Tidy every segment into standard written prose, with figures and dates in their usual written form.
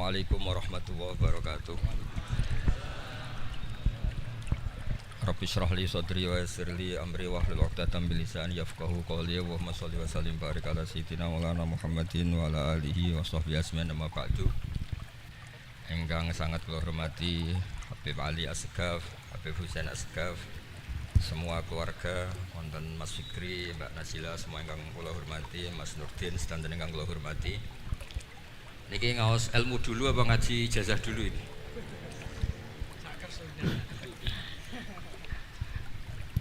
Assalamualaikum warahmatullahi wabarakatuh. Rabbi shrah li sadri wa yassir li amri wahlul 'uqdatam min lisani yafqahu qawli. Allahumma shalli wa sallim barik ala sayyidina Maulana Muhammadin wa ala alihi wa sahbihi ajmain. Amma ba'du. Ingkang sangat kula hormati Habib Ali Asgaf, Habib Husain Asgaf, semua keluarga, wonten Mas Fikri, Mbak Nasila, semua ingkang kula hormati, Mas Nurdin sedanten ingkang kula hormati. Niki ngaos ilmu dulu apa ngaji ijazah dulu ini?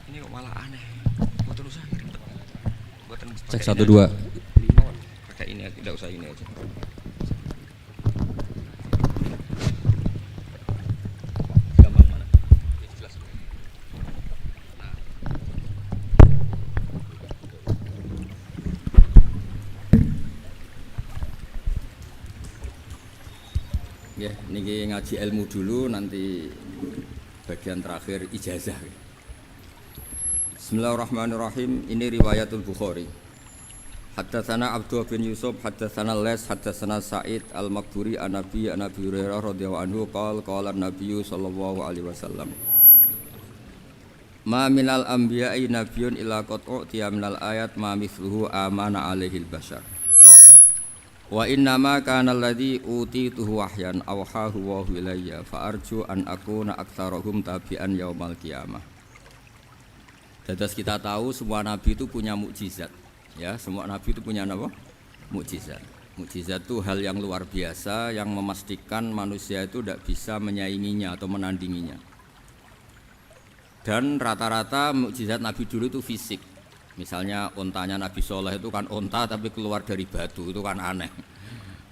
Ini kok malah aneh. Mboten usah ribet. Mboten Cek 1 2. Pakai ini aja, tidak usah ini aja. Gampang mana? Jelas. Nah. Ya, niki ngaji ilmu dulu, nanti bagian terakhir ijazah. Bismillahirrahmanirrahim. Ini riwayatul Bukhari. Haddatsana Abdullah bin Yusuf, haddatsana Les, haddatsana Sa'id al-Maqburi an Nabi Hurairah radhiyallahu anhu qala an-nabiy sallallahu alaihi wasallam. Ma minal anbiya'i nabiyyun illa qad u'tiya minal ayat ma mithluhu amana alaihil bashar. Wa innama kana alladhi utituhu wahyan awhahu wa ilayya fa arju an akuna aktsarahum tabi'an yaumal qiyamah. Dados kita tahu semua nabi itu punya mukjizat. Ya, semua nabi itu punya apa? Mukjizat. Mukjizat itu hal yang luar biasa yang memastikan manusia itu tidak bisa menyainginya atau menandinginya. Dan rata-rata mukjizat nabi dulu itu fisik. Misalnya ontanya Nabi Soleh itu kan onta tapi keluar dari batu, itu kan aneh,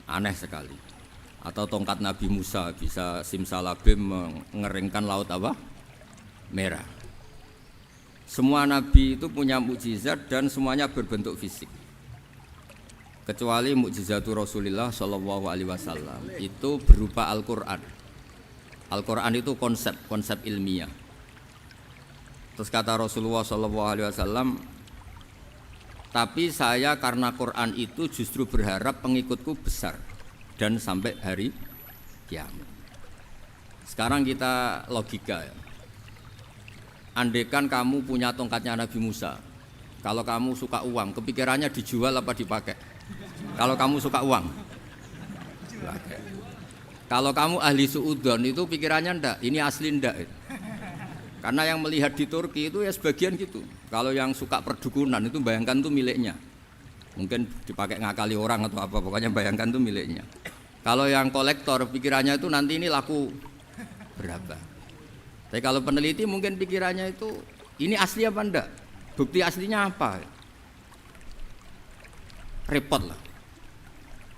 aneh sekali. Atau tongkat Nabi Musa bisa simsalabim mengeringkan laut apa? Merah. Semua Nabi itu punya mukjizat dan semuanya berbentuk fisik. Kecuali mukjizatul Rasulullah Shallallahu Alaihi Wasallam itu berupa Al-Quran. Al-Quran itu konsep ilmiah. Terus kata Rasulullah Shallallahu Alaihi Wasallam, tapi saya karena Quran itu justru berharap pengikutku besar dan sampai hari kiamat. Sekarang kita logika ya. Andaikan kamu punya tongkatnya Nabi Musa, kalau kamu suka uang, kepikirannya dijual apa dipakai? Kalau kamu suka uang, dipakai. Kalau kamu ahli suudon itu pikirannya ndak, ini asli ndak. Karena yang melihat di Turki itu ya sebagian gitu. Kalau yang suka perdukunan itu bayangkan tuh miliknya. Mungkin dipakai ngakali orang atau apa, pokoknya bayangkan tuh miliknya. Kalau yang kolektor pikirannya itu nanti ini laku berapa. Tapi kalau peneliti mungkin pikirannya itu ini asli apa enggak? Bukti aslinya apa? Repot lah.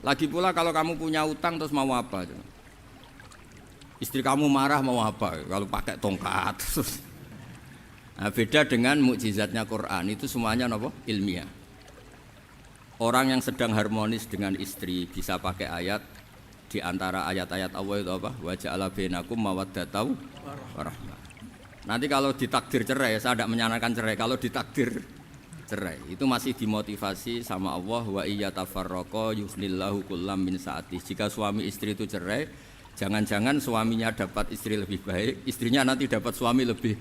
Lagi pula kalau kamu punya utang terus mau apa? Istri kamu marah mau apa? Kalau pakai tongkat. Nah, beda dengan mukjizatnya Quran itu semuanya apa? Ilmiah. Orang yang sedang harmonis dengan istri bisa pakai ayat di antara ayat-ayat Allah itu apa? Wa ja'ala bainakum mawaddatan warahmah. Nanti kalau ditakdir cerai, saya tidak menyarankan cerai. Kalau ditakdir cerai, itu masih dimotivasi sama Allah wa iyyatafarraqa yughnillahu kullam min sa'ati. Jika suami istri itu cerai, jangan-jangan suaminya dapat istri lebih baik, istrinya nanti dapat suami lebih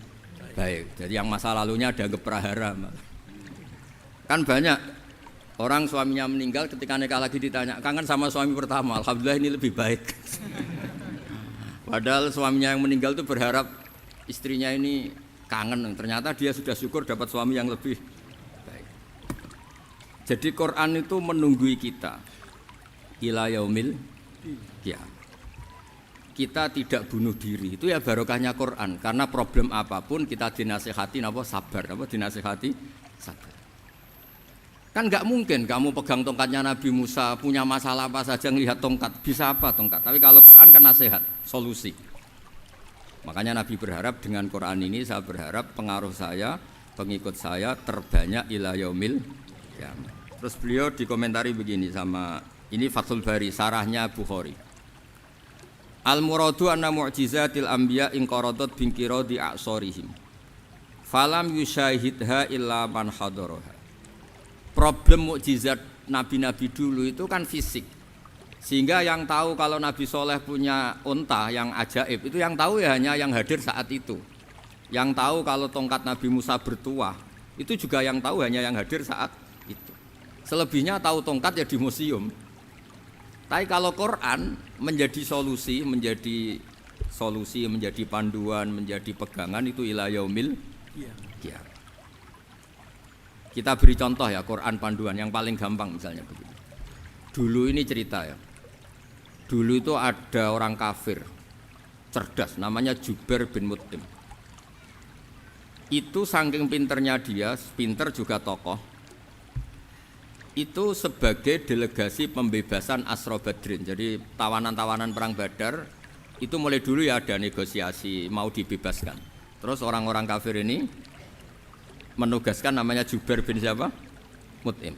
baik. Jadi yang masa lalunya dianggap prahara. Kan banyak orang suaminya meninggal ketika nikah lagi ditanya, kangen sama suami pertama, alhamdulillah ini lebih baik. Padahal suaminya yang meninggal itu berharap istrinya ini kangen, ternyata dia sudah syukur dapat suami yang lebih baik. Jadi Quran itu menunggui kita ila yaumil qiyamah. Kita tidak bunuh diri, itu ya barokahnya Quran. Karena problem apapun kita dinasihati apa sabar, apa dinasihati sabar. Kan nggak mungkin kamu pegang tongkatnya Nabi Musa, punya masalah apa saja ngelihat tongkat, bisa apa tongkat. Tapi kalau Quran kan nasihat, solusi. Makanya Nabi berharap dengan Quran ini, saya berharap pengaruh saya, pengikut saya terbanyak ila yaumil qiyamah. Terus beliau dikomentari begini sama, ini Fathul Bari, sarahnya Bukhari. Al-muradu anna mu'jizatil anbiya inqaradat binqiradi a'sorihim falam yusyahidha illa man hadaraha. Problem mukjizat nabi-nabi dulu itu kan fisik. Sehingga yang tahu kalau Nabi Soleh punya unta yang ajaib itu yang tahu ya hanya yang hadir saat itu. Yang tahu kalau tongkat Nabi Musa bertuah itu juga yang tahu hanya yang hadir saat itu. Selebihnya tahu tongkat ya di museum. Tapi kalau Quran menjadi solusi, menjadi panduan, menjadi pegangan itu ila yaumil qiyamah. Kita beri contoh ya Quran panduan yang paling gampang misalnya begini. Dulu ini cerita ya. Dulu itu ada orang kafir cerdas namanya Jubair bin Mut'im. Itu saking pinternya dia, pinter juga tokoh. Itu sebagai delegasi pembebasan Asra Badrin. Jadi tawanan-tawanan perang Badar itu mulai dulu ya ada negosiasi mau dibebaskan. Terus orang-orang kafir ini menugaskan namanya Jubair bin siapa? Mut'im.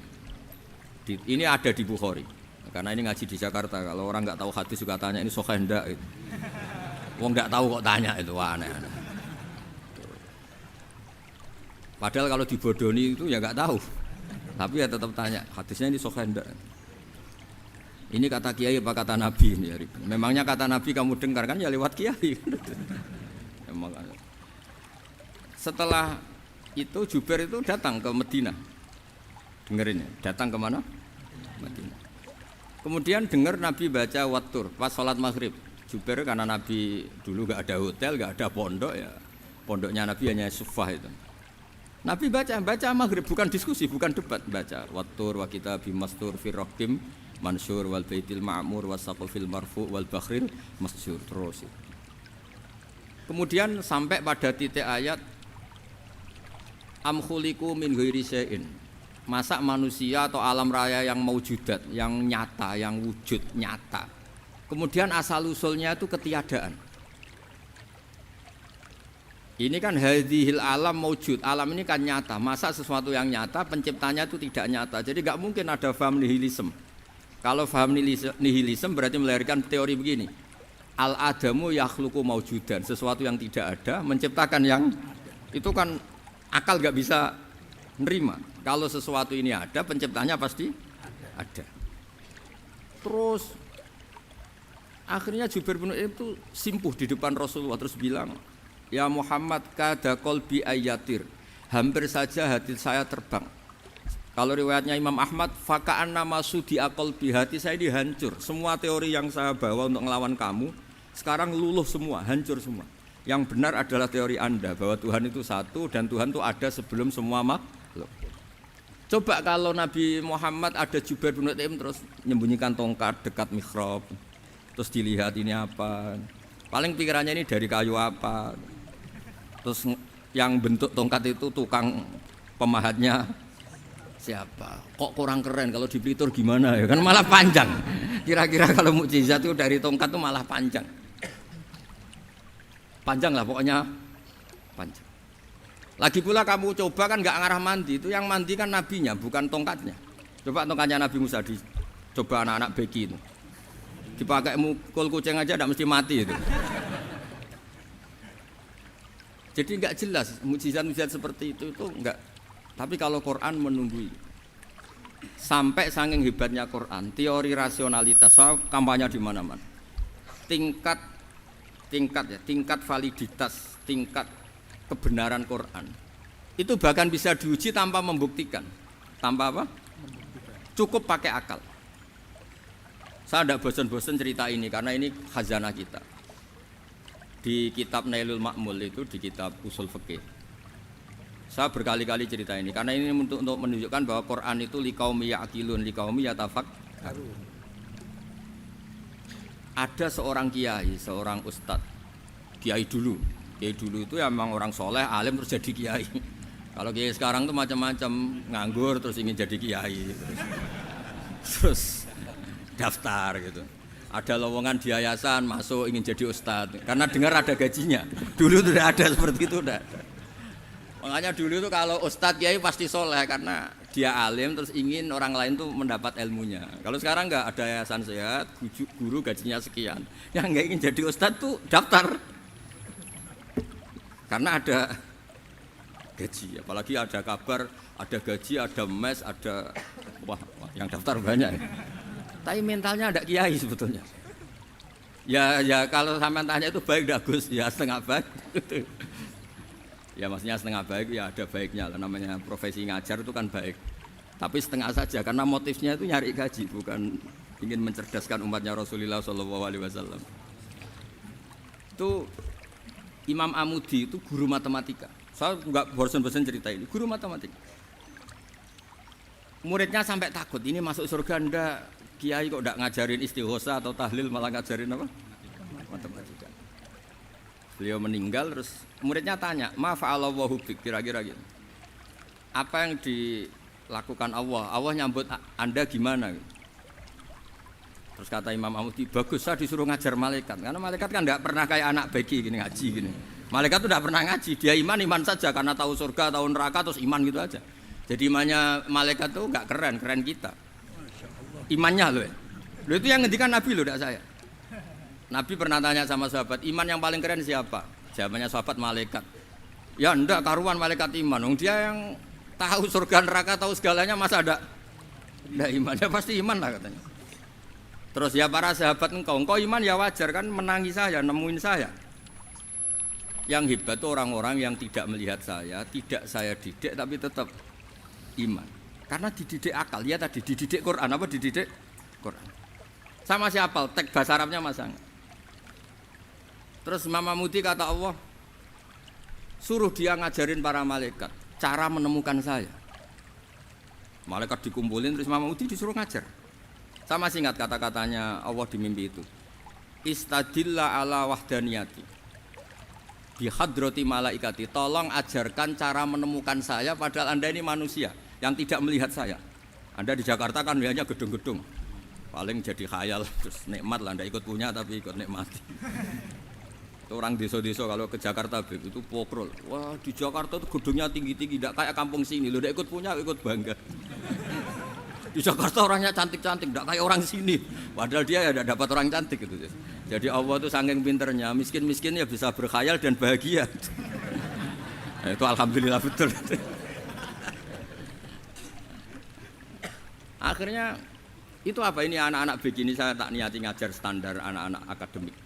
Ini ada di Bukhari. Karena ini ngaji di Jakarta, kalau orang nggak tahu hadis juga tanya ini sahih ndak itu. Wong nggak tahu kok tanya itu aneh-aneh. Padahal kalau dibodoni itu ya nggak tahu. Tapi ya tetap tanya, hadisnya ini sahih ndak. Ini kata kiai apa kata nabi ini? Memangnya kata nabi kamu dengar kan ya lewat kiai. Emang. Setelah itu Jubair itu datang ke Madinah. Dengerin ya, datang ke mana? Madinah. Kemudian dengar Nabi baca Wattur pas sholat maghrib. Jubair karena Nabi dulu gak ada hotel, gak ada pondok ya. Pondoknya Nabi hanya sufah itu. Nabi baca maghrib, bukan diskusi, bukan debat. Baca Wattur wa kitabim mastur firrohkim mansur wal baitil ma'mur wasaqfil marfu wal bakhril masjur terus. Kemudian sampai pada titik ayat am khuliqu min ghairi syai'in. Masa manusia atau alam raya yang maujudat, yang nyata, yang wujud nyata. Kemudian asal-usulnya itu ketiadaan. Ini kan hadhil alam maujud, alam ini kan nyata. Masa sesuatu yang nyata, penciptanya itu tidak nyata. Jadi nggak mungkin ada faham nihilisme. Kalau faham nihilisme berarti melahirkan teori begini. Al-adamu yakhluqu maujudan, sesuatu yang tidak ada, menciptakan yang itu kan akal nggak bisa nerima. Kalau sesuatu ini ada, penciptanya pasti ada. Terus akhirnya Jubair bin Mut'im itu simpuh di depan Rasulullah terus bilang, "Ya Muhammad, kada qalbi ayatir." Hampir saja hati saya terbang. Kalau riwayatnya Imam Ahmad, faka'anna masudi aqalbi, hati saya dihancur. Semua teori yang saya bawa untuk melawan kamu sekarang luluh semua, hancur semua. Yang benar adalah teori Anda bahwa Tuhan itu satu dan Tuhan itu ada sebelum semua makhluk. Coba kalau Nabi Muhammad ada Jubair bin Mut'im terus menyembunyikan tongkat dekat mihrab, terus dilihat ini apa, paling pikirannya ini dari kayu apa, terus yang bentuk tongkat itu tukang pemahatnya siapa, kok kurang keren, kalau di Blitur gimana ya, kan malah panjang. Kira-kira kalau mukjizat itu dari tongkat itu malah panjang lah pokoknya panjang. Lagi pula kamu coba kan nggak ngarah mandi, itu yang mandi kan nabinya bukan tongkatnya. Coba tongkatnya Nabi Musa coba anak-anak beki itu dipakai mukul kucing aja tidak mesti mati itu. Jadi nggak jelas mukjizat-mukjizat seperti itu enggak. Tapi kalau Quran menunggui sampai saking hebatnya Quran, teori rasionalitas, soal kampanye di mana-mana. Tingkat validitas, tingkat kebenaran Quran itu bahkan bisa diuji tanpa membuktikan. Tanpa apa? Cukup pakai akal. Saya tidak bosan-bosan cerita ini karena ini khazanah kita. Di kitab Nailul Ma'mul itu, di kitab Usul Fiqih, saya berkali-kali cerita ini karena ini untuk menunjukkan bahwa Quran itu liqaumi ya'qilun, liqaumi yatafakkarun. Ada seorang kiai, seorang ustadz, kiai dulu itu ya memang orang soleh, alim terus jadi kiai. Kalau kiai sekarang tuh macam-macam, nganggur terus ingin jadi kiai, terus daftar gitu. Ada lowongan di yayasan, masuk ingin jadi ustadz karena dengar ada gajinya. Dulu tidak ada seperti itu, tidak. Makanya dulu itu kalau ustadz kiai pasti soleh karena dia alim terus ingin orang lain tuh mendapat ilmunya. Kalau sekarang nggak ada yayasan sehat, guru gajinya sekian. Yang nggak ingin jadi ustadz tuh daftar karena ada gaji. Apalagi ada kabar, ada gaji, ada mes, ada wah yang daftar banyak. Tapi mentalnya ada kiai sebetulnya. Ya kalau sampean tanya itu baik enggak Gus? Ya setengah baik. Ya maksudnya setengah baik ya ada baiknya lah, namanya profesi ngajar itu kan baik. Tapi setengah saja karena motifnya itu nyari gaji, bukan ingin mencerdaskan umatnya Rasulullah SAW. Itu Imam Amudi itu guru matematika. Saya enggak bosan-bosan cerita ini, guru matematika. Muridnya sampai takut, ini masuk surga ndak? Kiai kok enggak ngajarin istighosa atau tahlil, malah ngajarin apa? Matematika. Beliau meninggal terus muridnya tanya, "Ma fa'alallahu bik?" Kira-kira gitu. Apa yang dilakukan Allah? Allah nyambut Anda gimana? Terus kata Imam Amudi, "Bagus, saya disuruh ngajar malaikat." Karena malaikat kan enggak pernah kayak anak bagi gini ngaji gini. Malaikat itu enggak pernah ngaji, dia iman saja karena tahu surga, tahu neraka terus iman gitu aja. Jadi imannya malaikat itu enggak keren kita. Imannya loh. Loh itu yang ngendikan Nabi loh, tidak saya. Nabi pernah tanya sama sahabat, iman yang paling keren siapa? Jawabannya sahabat malaikat. Ya enggak, karuan malaikat iman. Dia yang tahu surga neraka, tahu segalanya, masa ada enggak iman? Ya pasti iman lah katanya. Terus ya para sahabat engkau iman ya wajar kan, menangi saya, nemuin saya. Yang hebat itu orang-orang yang tidak melihat saya, tidak saya didik tapi tetap iman. Karena dididik akal, ya tadi dididik Quran, apa dididik Quran. Sama siapa? Teks bahasa Arabnya masang. Terus Imam Amudi kata Allah, suruh dia ngajarin para malaikat cara menemukan saya. Malaikat dikumpulin terus Imam Amudi disuruh ngajar. Sama singkat kata-katanya Allah di mimpi itu. Istadilla ala wahdaniyati bihadrati malaikati. Tolong ajarkan cara menemukan saya padahal Anda ini manusia yang tidak melihat saya. Anda di Jakarta kan lihatnya gedung-gedung. Paling jadi khayal terus nikmat lah, Anda ikut punya tapi ikut nikmati. Orang desa-desa kalau ke Jakarta itu pokrol. Wah, di Jakarta itu gedungnya tinggi-tinggi, tidak kayak kampung sini. Lo udah ikut punya, ikut bangga. Di Jakarta orangnya cantik-cantik, tidak kayak orang sini. Padahal dia ya dapat orang cantik gitu. Jadi Allah itu saking pinternya, miskin-miskin ya bisa berkhayal dan bahagia. Nah, itu alhamdulillah betul. Akhirnya itu apa ini anak-anak begini saya tak niati ngajar standar anak-anak akademik.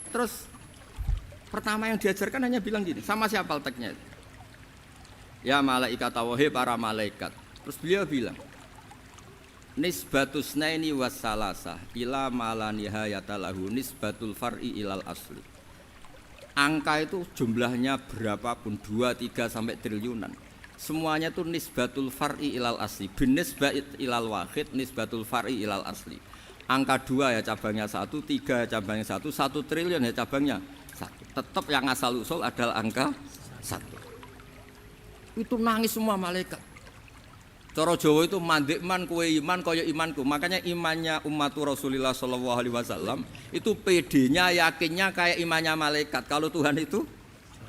Terus pertama yang diajarkan hanya bilang gini, sama siapa teknya? Ya malaikat wahi para malaikat. Terus beliau bilang, nisbatus naini wassalasah ila malanihayata lahu nisbatul far'i ilal asli. Angka itu jumlahnya berapapun 2, 3 sampai triliunan. Semuanya itu nisbatul far'i ilal asli. Bin nisbat ilal wahid nisbatul far'i ilal asli. Angka 2 ya cabangnya 1, 3 ya cabangnya 1, 1 triliun ya cabangnya 1. Tetap yang asal usul adalah angka 1. Itu nangis semua malaikat. Cara Jawa itu mandek man kowe iman kaya imanku. Makanya imannya ummatu Rasulullah SAW itu PD-nya yakinnya kayak imannya malaikat. Kalau Tuhan itu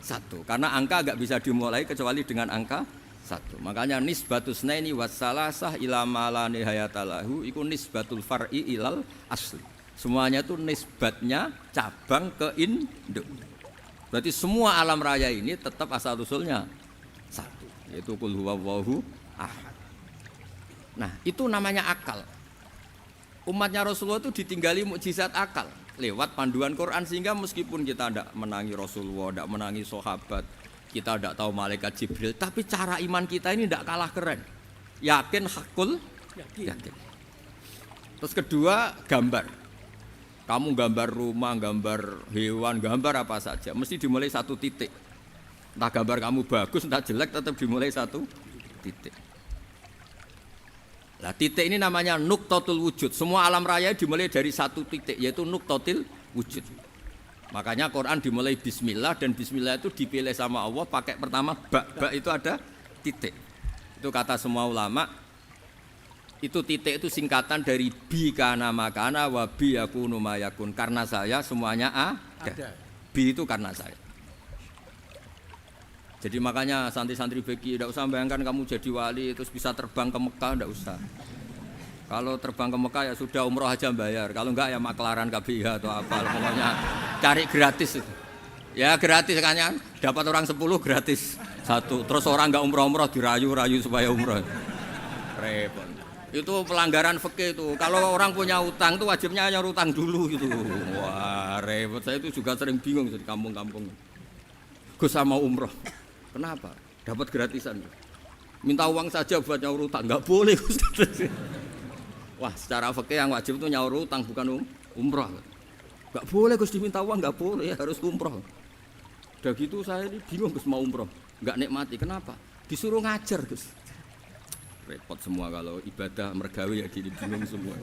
1. Karena angka enggak bisa dimulai kecuali dengan angka 1. Makanya nisbatus naini wassalasah ila ma la nihayata lahu iku nisbatul far'i ilal asli. Semuanya itu nisbatnya cabang ke induk. Berarti semua alam raya ini tetap asal usulnya 1, yaitu qul huwallahu ahad. Nah, itu namanya akal. Umatnya Rasulullah itu ditinggali mukjizat akal lewat panduan Quran sehingga meskipun kita tidak menangi Rasulullah, tidak menangi sahabat, kita tidak tahu malaikat Jibril, tapi cara iman kita ini tidak kalah keren. Yakin hakul yakin. Terus kedua, gambar. Kamu gambar rumah, gambar hewan, gambar apa saja, mesti dimulai 1 titik. Entah gambar kamu bagus, entah jelek, tetap dimulai 1 titik. Nah, titik ini namanya nuqtatul wujud. Semua alam raya dimulai dari 1 titik, yaitu nuqtatul wujud. Makanya Quran dimulai bismillah, dan bismillah itu dipilih sama Allah pakai pertama ba itu ada titik. Itu kata semua ulama. Itu titik itu singkatan dari bi kana makana wa bi yakunu mayakun. Karena saya semuanya ada. Bi itu karena saya. Jadi makanya santri-santri beki tidak usah bayangkan kamu jadi wali terus bisa terbang ke Mekah, tidak usah. Kalau terbang ke Mekah ya sudah umroh aja bayar. Kalau enggak ya maklaran KBIH atau apa. Pokoknya cari gratis itu. Ya gratis kan, dapat orang 10 gratis 1. Terus orang enggak umroh-umroh dirayu-rayu supaya umroh. Repot. Itu pelanggaran fikih itu. Kalau orang punya utang itu wajibnya nyaur utang dulu gitu. Wah, repot. Saya itu juga sering bingung di kampung-kampung. Gus sama umroh. Kenapa? Dapat gratisan. Minta uang saja buat nyaur utang, enggak boleh Gus. Wah, secara fikih yang wajib itu nyaur utang bukan umroh. Enggak boleh Gus diminta uang, enggak boleh, harus umroh. Udah gitu saya ini bingung Gus mau umroh. Enggak nikmati. Kenapa? Disuruh ngajar Gus. Repot semua kalau ibadah mergawi ya gini bingung semua.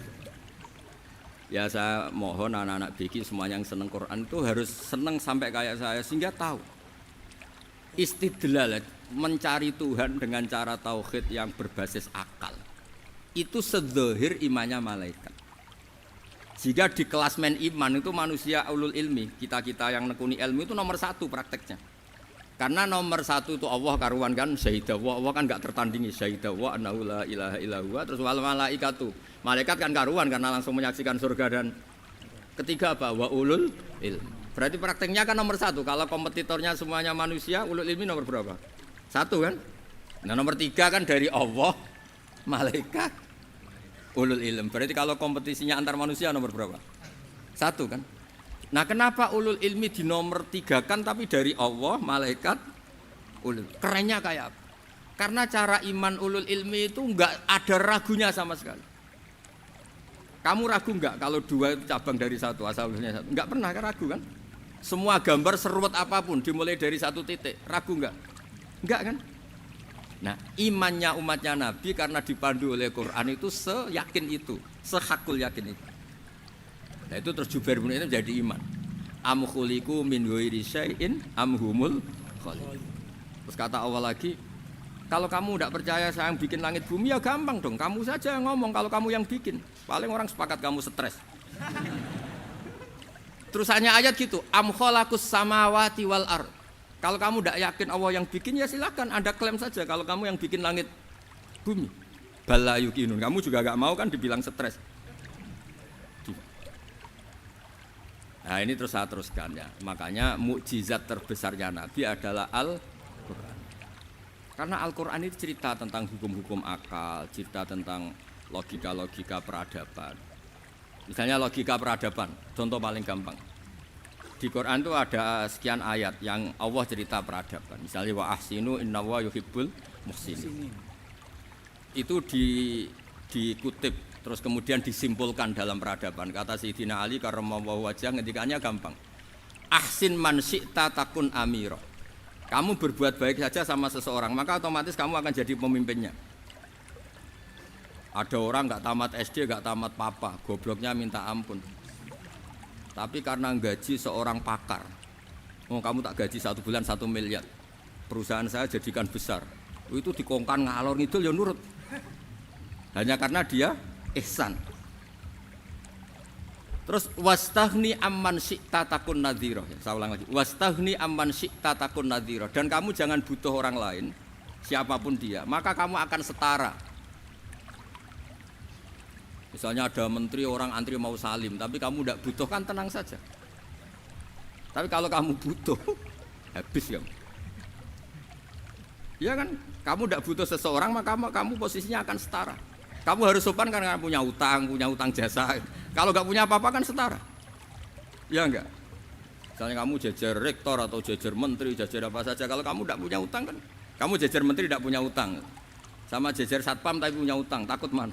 Ya saya mohon anak-anak BK semuanya yang seneng Quran itu harus seneng sampai kayak saya sehingga tahu istidlal mencari Tuhan dengan cara tauhid yang berbasis akal. Itu sedzahir imannya malaikat. Jika di kelasmen iman itu manusia ulul ilmi, kita-kita yang nekuni ilmu itu nomor 1 prakteknya. Karena nomor 1 itu Allah karuan kan syahidah Allah kan enggak tertandingi syahidah wa annahu la ilaha illallah terus wal malaikatu malaikat kan karuan karena langsung menyaksikan surga dan ketiga apa wa ulul ilmi berarti prakteknya kan nomor 1 kalau kompetitornya semuanya manusia ulul ilmi nomor berapa 1 kan nah nomor 3 kan dari Allah malaikat ulul ilmi berarti kalau kompetisinya antar manusia nomor berapa 1 kan. Nah kenapa ulul ilmi di nomor 3 kan tapi dari Allah, malaikat, ulul. Kerennya kayak apa? Karena cara iman ulul ilmi itu enggak ada ragunya sama sekali. Kamu ragu enggak kalau 2 itu cabang dari 1, asalnya 1? Enggak pernah kan ragu kan? Semua gambar seruat apapun dimulai dari 1 titik, ragu enggak? Enggak kan? Nah imannya umatnya Nabi karena dipandu oleh Quran itu seyakin itu, sehakul yakin itu. Nah itu terus Jubair bin itu jadi iman. Am khuliqu min ghairi syai'in am humul khaliq. Terus kata Allah lagi, kalau kamu tidak percaya saya yang bikin langit bumi ya gampang dong. Kamu saja yang ngomong kalau kamu yang bikin. Paling orang sepakat kamu stres. Terus hanya ayat gitu, am khalaqus samawati wal ard. Kalau kamu tidak yakin Allah yang bikin ya silakan Anda klaim saja kalau kamu yang bikin langit bumi. Bala yuqinun. Kamu juga enggak mau kan dibilang stres. Nah ini terus saya teruskan ya. Makanya mukjizat terbesarnya Nabi adalah Al-Quran. Karena Al-Quran itu cerita tentang hukum-hukum akal, cerita tentang logika-logika peradaban. Misalnya logika peradaban, contoh paling gampang. Di Quran itu ada sekian ayat yang Allah cerita peradaban. Misalnya wa ahsinu innallaha yuhibbul muhsinin. Itu dikutip terus kemudian disimpulkan dalam peradaban. Kata Sayyidina Ali karramallahu wajhah ngendikannya gampang. Ahsin man syi'ta takun amira. Kamu berbuat baik saja sama seseorang, maka otomatis kamu akan jadi pemimpinnya. Ada orang enggak tamat SD, enggak tamat papa, gobloknya minta ampun. Tapi karena gaji seorang pakar. Oh, kamu tak gaji 1 bulan 1 miliar. Perusahaan saya jadikan besar. Itu dikongkan ngalor ngidul ya nurut. Hanya karena dia ihsan. Terus wastaghni amman syi'ta takun nadhira. Saya ulang lagi. Wastaghni amman syi'ta takun nadhira. Dan kamu jangan butuh orang lain, siapapun dia, maka kamu akan setara. Misalnya ada menteri orang antri mau salim, tapi kamu tidak butuh kan tenang saja. Tapi kalau kamu butuh, habis kamu. Ya kan? Kamu tidak butuh seseorang, maka kamu posisinya akan setara. Kamu harus sopan karena punya utang jasa. Kalau nggak punya apa-apa kan setara. Ya enggak? Misalnya kamu jajar rektor atau jajar menteri, jajar apa saja. Kalau kamu tidak punya utang kan, kamu jajar menteri tidak punya utang. Sama jajar satpam tapi punya utang, takut mana?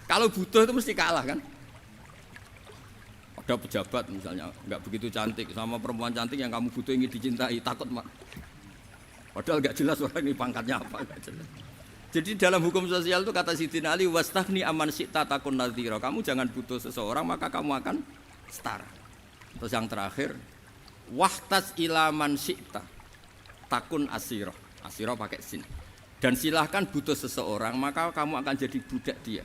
Kalau butuh itu mesti kalah kan? Ada pejabat misalnya nggak begitu cantik sama perempuan cantik yang kamu butuh ingin dicintai takut mak. Padahal nggak jelas orang ini pangkatnya apa nggak jelas. Jadi dalam hukum sosial itu kata Sayyidina Ali wastaghni amman syi'ta takun nadhira. Kamu jangan butuh seseorang maka kamu akan setara. Terus yang terakhir wahtas ila man syi'ta takun asira. Asira pakai sin. Dan silahkan butuh seseorang maka kamu akan jadi budak dia.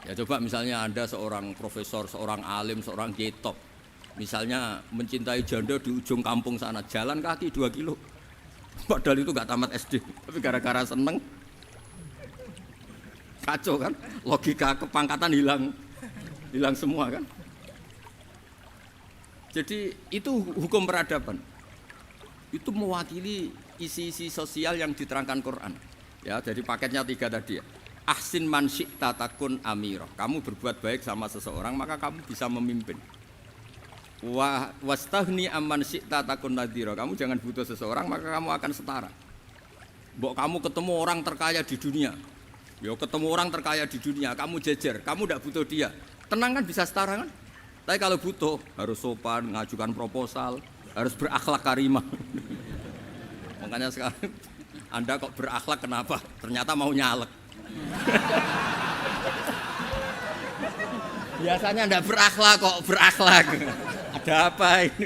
Ya coba misalnya Anda seorang profesor, seorang alim, seorang kiai top. Misalnya mencintai janda di ujung kampung sana, jalan kaki 2 kilo. Padahal itu gak tamat SD, tapi gara-gara seneng kacau kan? Logika kepangkatan hilang semua kan? Jadi itu hukum peradaban. Itu mewakili isi-isi sosial yang diterangkan Quran. Ya, jadi paketnya 3 tadi ya. Ahsin man syi'ta takun amirah. Kamu berbuat baik sama seseorang maka kamu bisa memimpin. Wastaghni amman syi'ta takun nadhira. Kamu jangan butuh seseorang maka kamu akan setara. Mbok kamu ketemu orang terkaya di dunia. Yo ketemu orang terkaya di dunia, kamu jejer, kamu tidak butuh dia. Tenang kan bisa setara kan? Tapi kalau butuh harus sopan, ngajukan proposal, harus berakhlak karimah. Makanya sekarang Anda kok berakhlak kenapa? Ternyata mau nyalek. Biasanya Anda berakhlak kok berakhlak. Ada apa ini?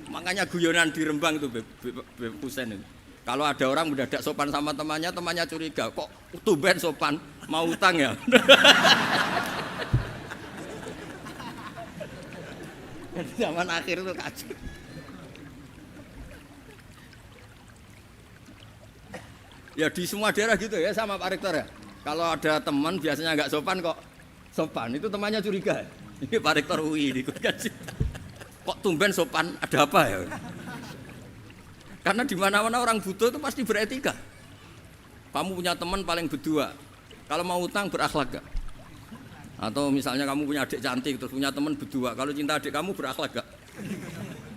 Makanya guyonan di Rembang itu Beb Husen itu. Kalau ada orang mendadak sopan sama temannya, temannya curiga, kok tumben sopan, mau utang ya? Zaman akhir itu kacau. Ya di semua daerah gitu ya sama Pak Rektor ya. Kalau ada teman biasanya nggak sopan kok sopan, itu temannya curiga. Ini Pak Rektor UI ini kok tumben sopan, ada apa ya? Karena di mana-mana orang butuh itu pasti beretika. Kamu punya teman paling berdua, kalau mau utang berakhlak gak? Atau misalnya kamu punya adik cantik terus punya teman berdua, kalau cinta adik kamu berakhlak gak?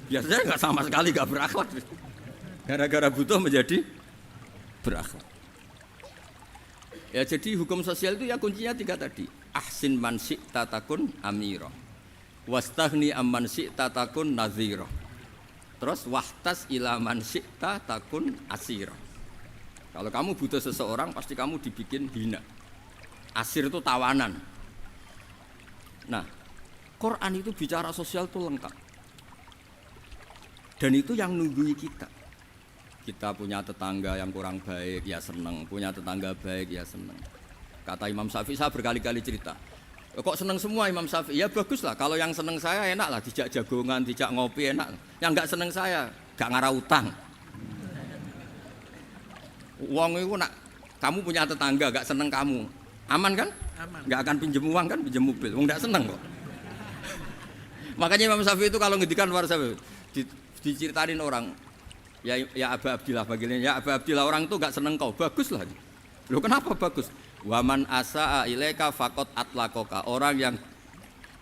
Biasanya nggak sama sekali nggak berakhlak. Gara-gara butuh menjadi berakhlak. Ya jadi hukum sosial itu ya kuncinya 3 tadi. Ahsin man syi'ta takun amirah. Wastaghni amman syi'ta takun nadhira. Terus wahtas ila man syi'ta takun asira. Kalau kamu butuh seseorang pasti kamu dibikin hina. Asir itu tawanan. Nah, Quran itu bicara sosial itu lengkap. Dan itu yang nunggui kita. Kita punya tetangga yang kurang baik ya seneng, punya tetangga baik ya seneng. Kata Imam Syafi'i, saya berkali-kali cerita. Kok seneng semua Imam Syafi'i? Ya bagus lah, kalau yang seneng saya enak lah, dijak jagongan, dijak ngopi enak. Yang enggak seneng saya, gak ngarah utang. Uang itu nak, kamu punya tetangga gak seneng kamu, aman kan? Aman. Gak akan pinjem uang kan, pinjem mobil, uang gak seneng kok. Makanya Imam Syafi'i itu kalau ngedikan luar Syafi'i, diceritain orang, ya Aba Abdillah bagiannya, ya Aba Abdillah orang itu gak seneng kau, bagus lah. Loh kenapa bagus? Waman asa'a ilaika faqad atlaqaka. Orang yang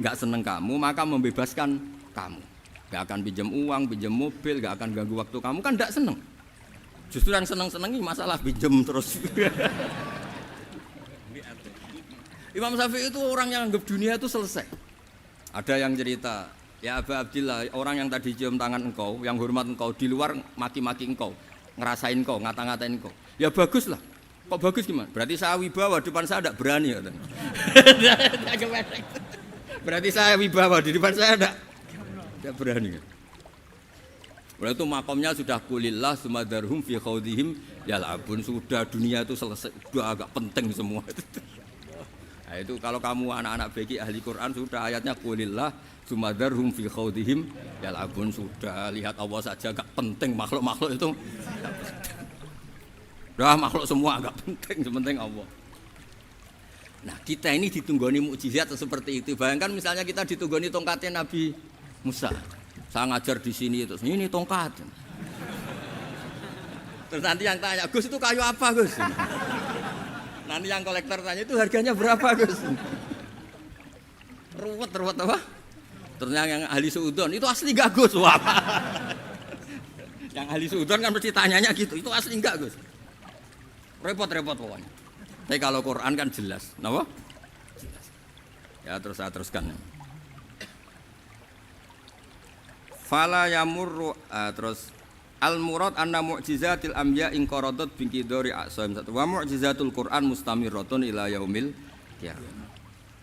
enggak seneng kamu maka membebaskan kamu. Enggak akan pinjam uang, pinjam mobil, enggak akan ganggu waktu kamu kan enggak seneng. Justru yang seneng-senengi masalah pinjam terus. Imam Syafi'i itu orang yang anggap dunia itu selesai. Ada yang cerita, ya Aba Abdillah, orang yang tadi cium tangan engkau, yang hormat engkau di luar maki-maki engkau, ngerasain engkau, ngata-ngatain engkau. Ya bagus lah. Kok bagus gimana? Berarti saya wibawa, depan saya tidak berani. Berarti saya wibawa, di depan saya tidak berani. Berarti itu makomnya sudah kulillah sumadarhum fi khawdihim yal'abun. Sudah dunia itu selesai, sudah agak penting semua. Nah itu kalau kamu anak-anak beki ahli Quran sudah ayatnya kulillah sumadarhum fi khawdihim yal'abun. Sudah lihat Allah saja agak penting, makhluk-makhluk itu dah makhluk semua agak penting, sepenting Allah. Nah kita ini ditunggoni mukjizat seperti itu. Bayangkan misalnya kita ditunggoni tongkatnya Nabi Musa. Saya ngajar di sini terus ini tongkat. Terus nanti yang tanya, Gus itu kayu apa Gus? Nanti yang kolektor tanya itu harganya berapa Gus? Ruwet apa? Terus yang ahli suudon itu asli gak Gus? Wah. Yang ahli suudon kan mesti tanyanya gitu, itu asli enggak Gus? Repot-repot pokoknya. Tapi kalau Quran kan jelas, kenapa? Jelas. Ya terus saya teruskan. Fala yamurru terus al murad anna mu'jizatil anbiya in qaradat bi qidari aqsam satu wa mu'jizatul Quran mustamirratun ila yaumil qiyamah.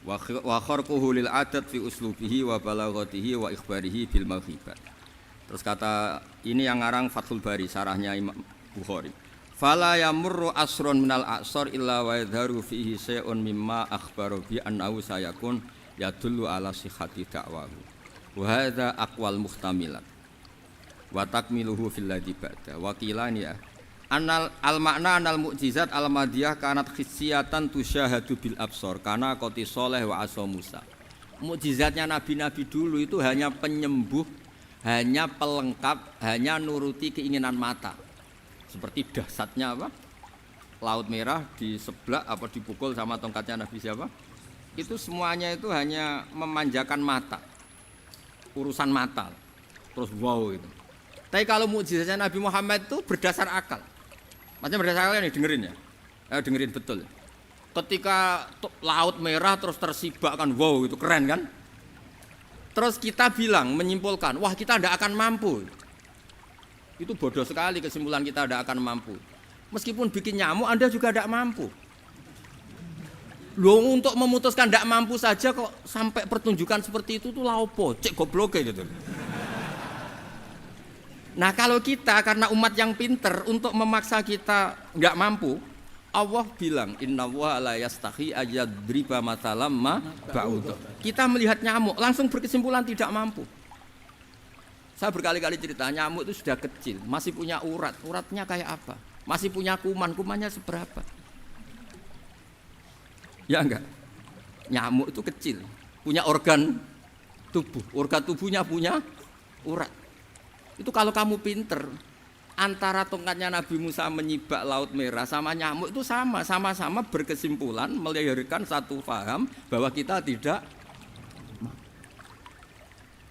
Wa kharquhu lil adat fi uslubihi wa balaghatihi wa ikhbarihi bil mawhibat. Terus kata ini yang ngarang Fathul Bari sarahnya Imam Bukhari. Fala yamurru asrun minal a'sar illa wa yadharu fihi syai'un mimma akhbaru bi annahu sayakun yadullu ala sihhati da'wahu wa hadza aqwal muhtamilat wa takmiluhu fil ladzi ba'da wa qilani ya anal al makna anal mu'jizat al madiyah kanat khissiyatan tusyahadu bil absar kana qati sholeh wa asa Musa Mukjizatnya nabi-nabi dulu itu hanya penyembuh, hanya pelengkap, hanya nuruti keinginan mata. Seperti dahsyatnya apa? Laut Merah di sebelah apa dipukul sama tongkatnya Nabi siapa? Itu semuanya itu hanya memanjakan mata. Urusan mata. Terus wow itu. Tapi kalau mukjizatnya Nabi Muhammad itu berdasar akal. Maksudnya berdasar akal nih dengerin ya. Dengerin betul. Ketika Laut Merah terus tersibak kan, wow itu keren kan. Terus kita bilang, menyimpulkan, wah kita tidak akan mampu. Itu bodoh sekali kesimpulan kita tidak akan mampu. Meskipun bikin nyamuk Anda juga tidak mampu. Loh untuk memutuskan tidak mampu saja kok sampai pertunjukan seperti itu tuh laopo, cek goblok gitu. Nah kalau kita karena umat yang pinter untuk memaksa kita nggak mampu, Allah bilang innallaha la yastahi ayadriba mathalam ma ba'ud. Kita melihat nyamuk langsung berkesimpulan tidak mampu. Saya berkali-kali cerita nyamuk itu sudah kecil, masih punya urat, uratnya kayak apa? Masih punya kuman, kumannya seberapa? Ya enggak? Nyamuk itu kecil, punya organ tubuhnya punya urat. Itu kalau kamu pinter, antara tongkatnya Nabi Musa menyibak Laut Merah sama nyamuk itu sama-sama berkesimpulan melahirkan satu paham bahwa kita tidak.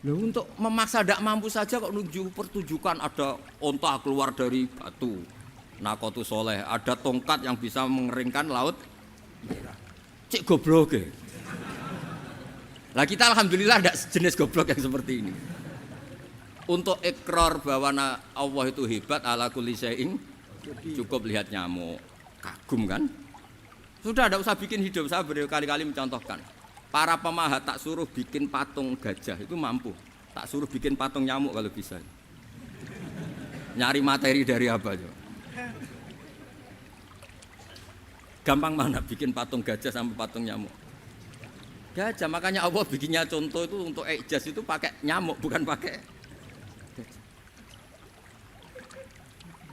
Loh, untuk memaksa tidak mampu saja kok nunjuk pertunjukan ada onta keluar dari batu, Nakotu Soleh, ada tongkat yang bisa mengeringkan Laut Merah. Cek goblok ya. Lah kita alhamdulillah tidak sejenis goblok yang seperti ini. Untuk ikrar bahwa Allah itu hebat ala kulli syai'in, cukup lihat nyamuk, kagum kan? Sudah tidak usah bikin hidup. Saya berkali-kali mencontohkan. Para pemahat tak suruh bikin patung gajah itu mampu. Tak suruh bikin patung nyamuk kalau bisa. Nyari materi dari apa coba? Gampang mana bikin patung gajah sampai patung nyamuk? Gajah, makanya Allah bikinnya contoh itu untuk ijaz itu pakai nyamuk bukan pakai gajah.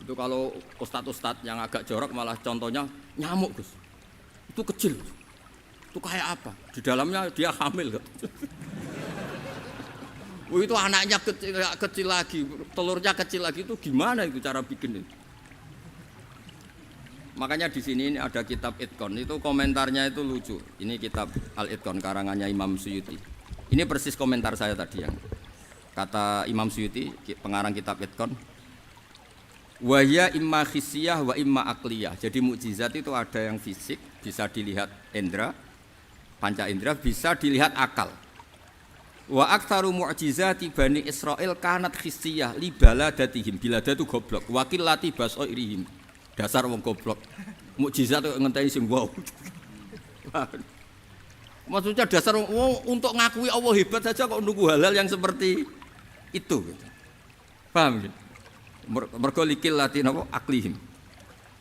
Itu kalau ustadz-ustadz yang agak jorok malah contohnya nyamuk Gus. Itu kecil. Itu kayak apa? Di dalamnya dia hamil kan? Itu anaknya kecil lagi, telurnya kecil lagi, itu gimana itu cara bikin itu? Makanya di sini ada kitab Itqon, itu komentarnya itu lucu. Ini kitab Al-Itqon karangannya Imam Suyuti. Ini persis komentar saya tadi yang kata Imam Suyuti, pengarang kitab Itqon. Wa ya imma khissiyah wa imma aqliyah. Jadi mukjizat itu ada yang fisik, bisa dilihat indra, panca indra, bisa dilihat akal. Wa aktsaru mu'jizati Bani Israil kanat khissiyah li baladatihim. Bilada itu goblok, wakillati basairihim. Dasar wong goblok. Mukjizat kok ngenteni sing wow. Maksudnya dasar wong untuk ngakui Allah hebat saja kok nunggu halal yang seperti itu gitu. Paham gitu? Mergo likil latin apa aklihim.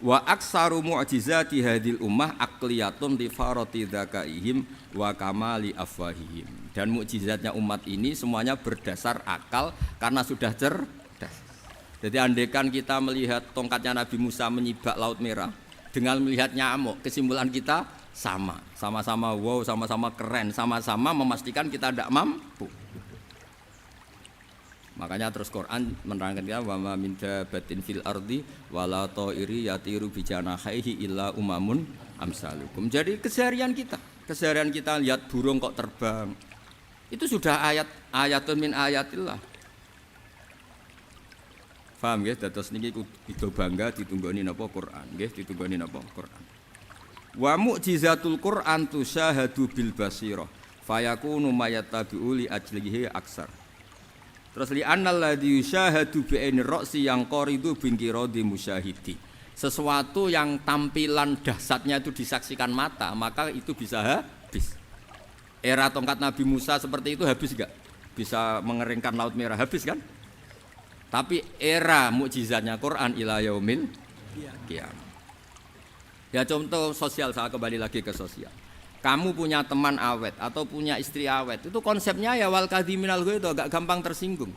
Wa aksaru mu'jizati hadil ummah aqliyatun li farati dzakaihim wa kamali afwahihim. Dan mukjizatnya umat ini semuanya berdasar akal karena sudah cerdas. Jadi andaikan kita melihat tongkatnya Nabi Musa menyibak Laut Merah dengan melihat nyamuk, kesimpulan kita sama-sama wow, sama-sama keren, sama-sama memastikan kita tidak mampu. Makanya terus Quran menerangkan kita wa ma min dabatin fil ardi wala ta'iri yatiru bi janahihi illa umamun amsalukum. Jadi keseharian kita lihat burung kok terbang. Itu sudah ayatun min ayatillah. Paham nggih? Dados niki kudu bangga ditunggoni napa Quran, nggih ditunggoni napa Quran. Wa mu'jizatul Quran tusyahadu bil basirah fayakunu mayatabi'u li ajlihi aksar. Terus li annal ladzi yusyahadu bi ainir ra'si yang qaridu bingkiradi musyahidi. Sesuatu yang tampilan dahsyatnya itu disaksikan mata, maka itu bisa habis. Era tongkat Nabi Musa seperti itu habis enggak? Bisa mengeringkan Laut Merah, habis kan? Tapi era mukjizatnya Quran ila yaumil qiyamah. Ya contoh sosial, saya kembali lagi ke sosial. Kamu punya teman awet atau punya istri awet, itu konsepnya ya wal kadhiminal ghaidh, agak gampang tersinggung.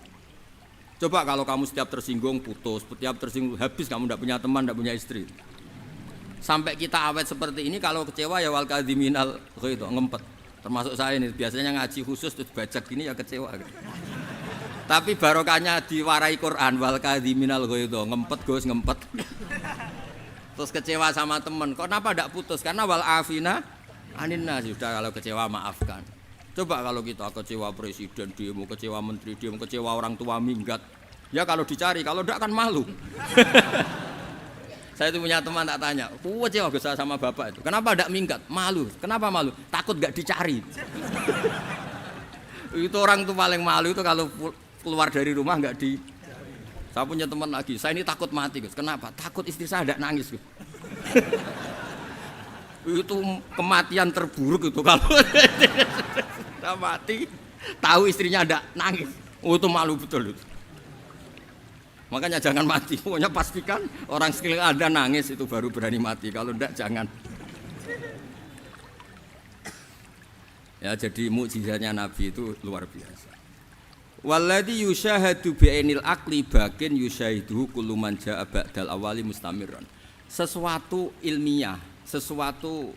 Coba kalau kamu setiap tersinggung putus, setiap tersinggung habis, kamu tidak punya teman, tidak punya istri. Sampai kita awet seperti ini, kalau kecewa ya wal kadhiminal ghaidh, ngempet, Termasuk saya ini biasanya ngaji khusus terus bajak gini ya kecewa. Tapi barokahnya diwarai Quran wal kadhiminal ghaidha, ngempet Gus, ngempet. Terus kecewa sama teman, kenapa tidak putus? Karena wal afina aninna, sudah kalau kecewa maafkan. Coba kalau kita kecewa presiden demo, kecewa menteri demo, kecewa orang tua minggat, ya kalau dicari, kalau tidak kan malu. Saya itu punya teman tak tanya, kecewa Gus sama bapak itu, kenapa tidak minggat? Malu, kenapa malu? Takut gak dicari. Itu orang tuh paling malu itu kalau keluar dari rumah nggak di. Saya punya teman lagi, saya ini takut mati Gus. Kenapa? Takut istri saya tidak nangis Gus. Itu kematian terburuk itu kalau sudah mati, tahu istrinya tidak nangis. Oh, itu malu betul itu. Makanya jangan mati. Pokoknya pastikan orang sekeliling Anda nangis itu baru berani mati. Kalau tidak jangan. Ya jadi mukjizatnya Nabi itu luar biasa. Walladzi yusyahadu bi'ainil aqli bakin yusyahiduhu kullu man jaa ba'dal awali mustamirran. Sesuatu ilmiah, sesuatu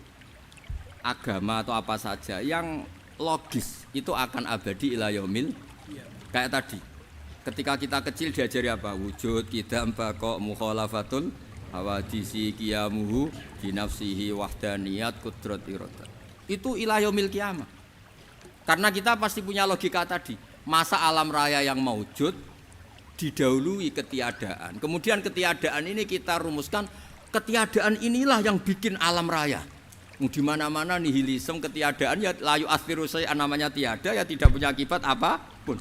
agama atau apa saja yang logis itu akan abadi ila yaumil. Kayak tadi, ketika kita kecil diajari apa? Wujud, qidam, baqa, mukhalafatul hawadisi, qiyamuhu binafsihi, wahdaniyat, qudrat, iradah. Itu ila yaumil qiyamah. Karena kita pasti punya logika tadi. Masa alam raya yang maujud didahului ketiadaan. Kemudian ketiadaan ini kita rumuskan, ketiadaan inilah yang bikin alam raya. Di mana-mana nihilisme, ketiadaan ya layu asfiru say'an, namanya tiada ya tidak punya akibat apapun.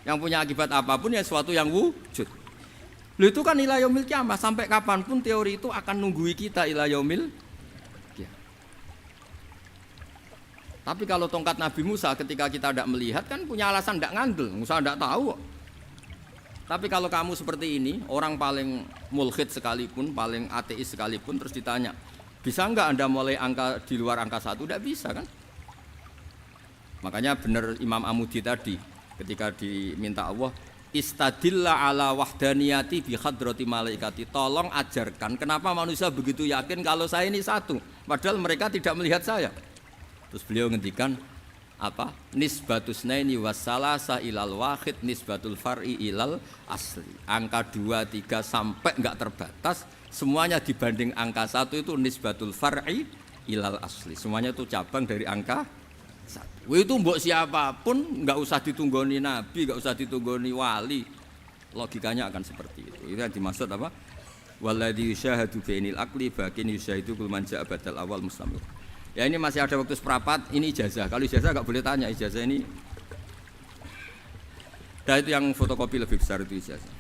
Yang punya akibat apapun ya sesuatu yang wujud. Loh itu kan ila yaumil qiyamah, sampai kapanpun teori itu akan nunggui kita ila yaumil. Tapi kalau tongkat Nabi Musa ketika kita tidak melihat kan punya alasan tidak ngandel, Musa tidak tahu. Tapi kalau kamu seperti ini, orang paling mulhid sekalipun, paling ateis sekalipun, terus ditanya, bisa enggak Anda mulai angka di luar angka 1? Tidak bisa kan? Makanya benar Imam Amudi tadi ketika diminta Allah, istadilla ala wahdaniyati bi hadrati malaikati, tolong ajarkan kenapa manusia begitu yakin kalau saya ini satu, padahal mereka tidak melihat saya. Terus beliau ngendikan apa? Nisbatus naini wassalasa ilal wahid nisbatul far'i ilal asli. Angka 2, 3 sampai enggak terbatas, semuanya dibanding angka 1 itu nisbatul far'i ilal asli. Semuanya itu cabang dari angka 1. Itu mbok siapapun enggak usah ditunggoni nabi, enggak usah ditunggoni wali. Logikanya akan seperti itu. Itu yang dimaksud apa? Walladzi yusyahadu bainil aqli bakin yusyahidu kul man ja'a badal awal mustamir. Ya ini masih ada waktu seperempat, ini ijazah. Kalau ijazah enggak boleh tanya, ijazah ini. Dan itu yang fotokopi lebih besar itu ijazah.